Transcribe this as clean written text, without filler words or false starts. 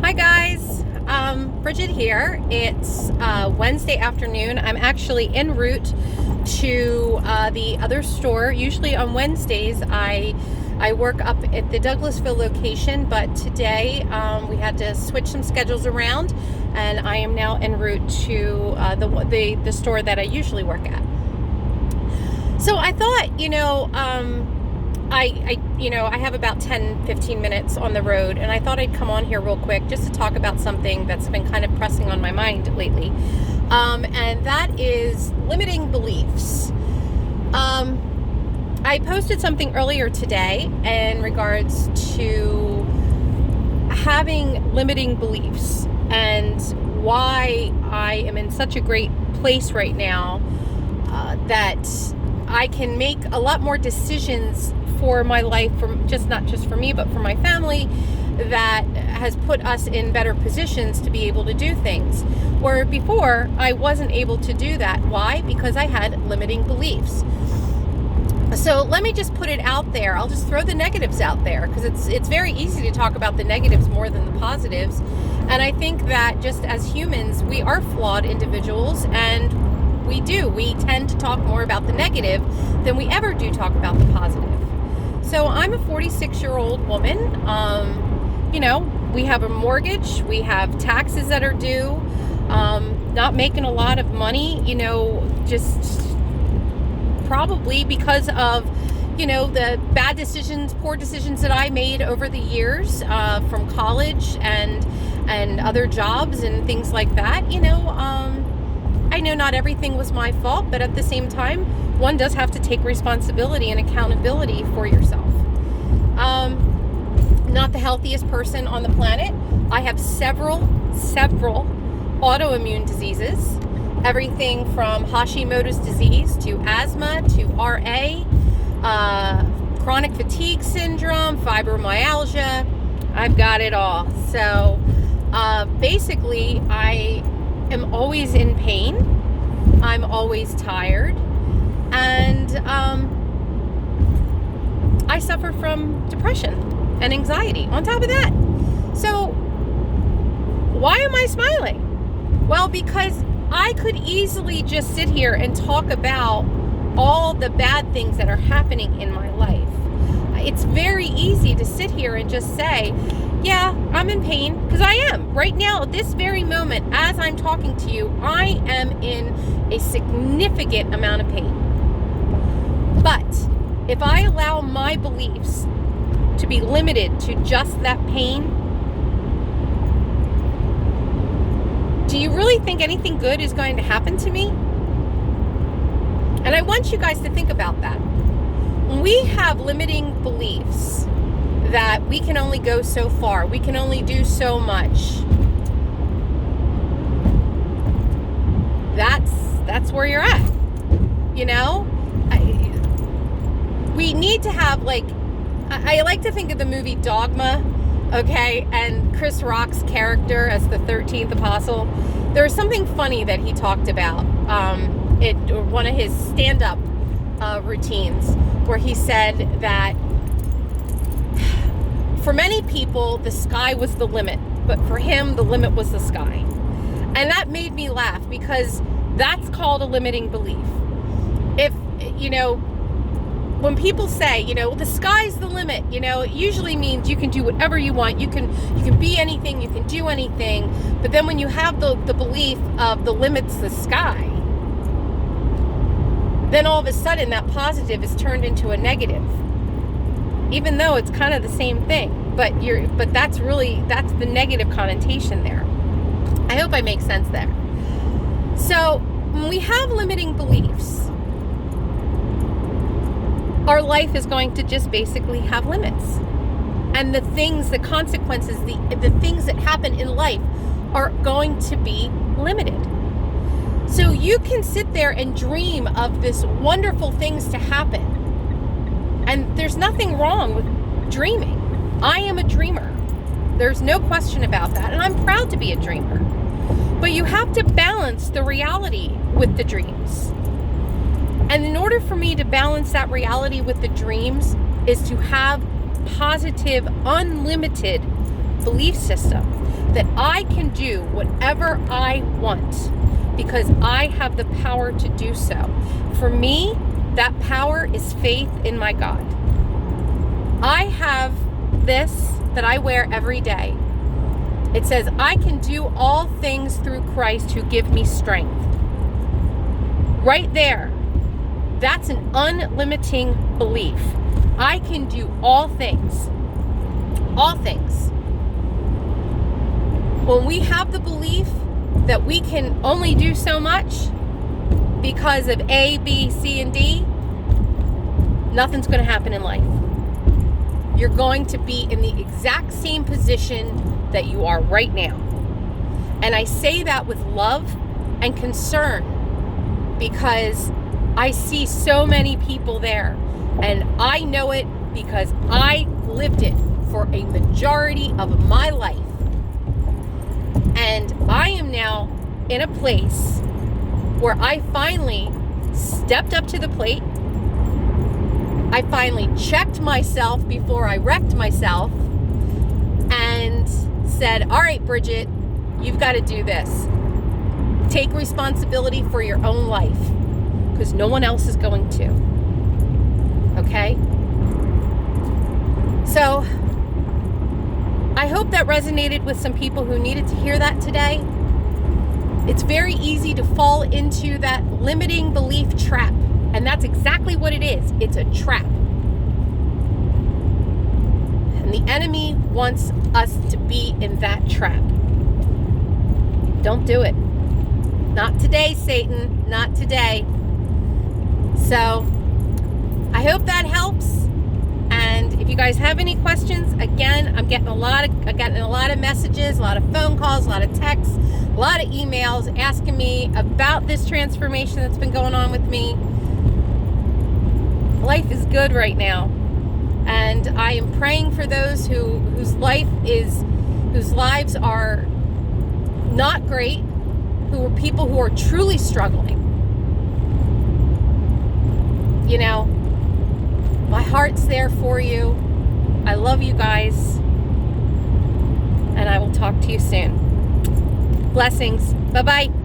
Hi guys, Bridget here. It's Wednesday afternoon. I'm actually en route to the other store. Usually on Wednesdays I work up at the Douglasville location, but today we had to switch some schedules around, and I am now en route to the store that I usually work at. So I thought, I have about 10-15 minutes on the road, and I thought I'd come on here real quick just to talk about something that's been kind of pressing on my mind lately, and that is limiting beliefs. I posted something earlier today in regards to having limiting beliefs and why I am in such a great place right now that I can make a lot more decisions for my life, not just for me, but for my family, that has put us in better positions to be able to do things. Where before, I wasn't able to do that. Why? Because I had limiting beliefs. So let me just put it out there. I'll just throw the negatives out there, because it's very easy to talk about the negatives more than the positives. And I think that just as humans, we are flawed individuals, and we tend to talk more about the negative than we ever do talk about the positive. So I'm a 46-year-old woman. We have a mortgage, we have taxes that are due, not making a lot of money, just probably because of, the bad decisions, poor decisions that I made over the years, from college and other jobs and things like that. I know not everything was my fault, but at the same time, one does have to take responsibility and accountability for yourself. Not the healthiest person on the planet. I have several autoimmune diseases, everything from Hashimoto's disease to asthma to RA, chronic fatigue syndrome, fibromyalgia. I've got it all. So basically, I am always in pain. I'm always tired, and I suffer from depression and anxiety on top of that. So why am I smiling? Well, because I could easily just sit here and talk about all the bad things that are happening in my life. It's very easy to sit here and just say, yeah, I'm in pain, because I am. Right now, at this very moment, as I'm talking to you, I am in a significant amount of pain. But if I allow my beliefs to be limited to just that pain, do you really think anything good is going to happen to me? And I want you guys to think about that. When we have limiting beliefs that we can only go so far, we can only do so much, that's where you're at. We need to have, I like to think of the movie Dogma, okay, and Chris Rock's character as the 13th apostle. There was something funny that he talked about, one of his stand-up routines, where he said that for many people, the sky was the limit, but for him, the limit was the sky. And that made me laugh, because that's called a limiting belief. If, when people say, the sky's the limit, it usually means you can do whatever you want. You can be anything, you can do anything. But then when you have the belief of the limit's the sky, then all of a sudden that positive is turned into a negative. Even though it's kind of the same thing, but that's the negative connotation there. I hope I make sense there. So when we have limiting beliefs, our life is going to just basically have limits. And the consequences, the things that happen in life are going to be limited. So you can sit there and dream of this wonderful things to happen. And there's nothing wrong with dreaming. I am a dreamer. There's no question about that. And I'm proud to be a dreamer. But you have to balance the reality with the dreams. And in order for me to balance that reality with the dreams is to have positive, unlimited belief system that I can do whatever I want because I have the power to do so. For me, that power is faith in my God. I have this that I wear every day. It says, I can do all things through Christ who give me strength. Right there, that's an unlimiting belief. I can do all things. All things. When we have the belief that we can only do so much because of A, B, C, and D, nothing's going to happen in life. You're going to be in the exact same position that you are right now. And I say that with love and concern because I see so many people there, and I know it because I lived it for a majority of my life. And I am now in a place where I finally stepped up to the plate. I finally checked myself before I wrecked myself and said, all right, Bridget, you've got to do this. Take responsibility for your own life because no one else is going to. Okay? So, I hope that resonated with some people who needed to hear that today. It's very easy to fall into that limiting belief trap. And that's exactly what it is. It's a trap. And the enemy wants us to be in that trap. Don't do it. Not today, Satan. Not today. So, I hope that helps. And if you guys have any questions, again, I'm getting a lot of messages, a lot of phone calls, a lot of texts, a lot of emails asking me about this transformation that's been going on with me. Life is good right now, and I am praying for those whose lives are not great, who are people who are truly struggling. You know, my heart's there for you. I love you guys, and I will talk to you soon. Blessings. Bye-bye.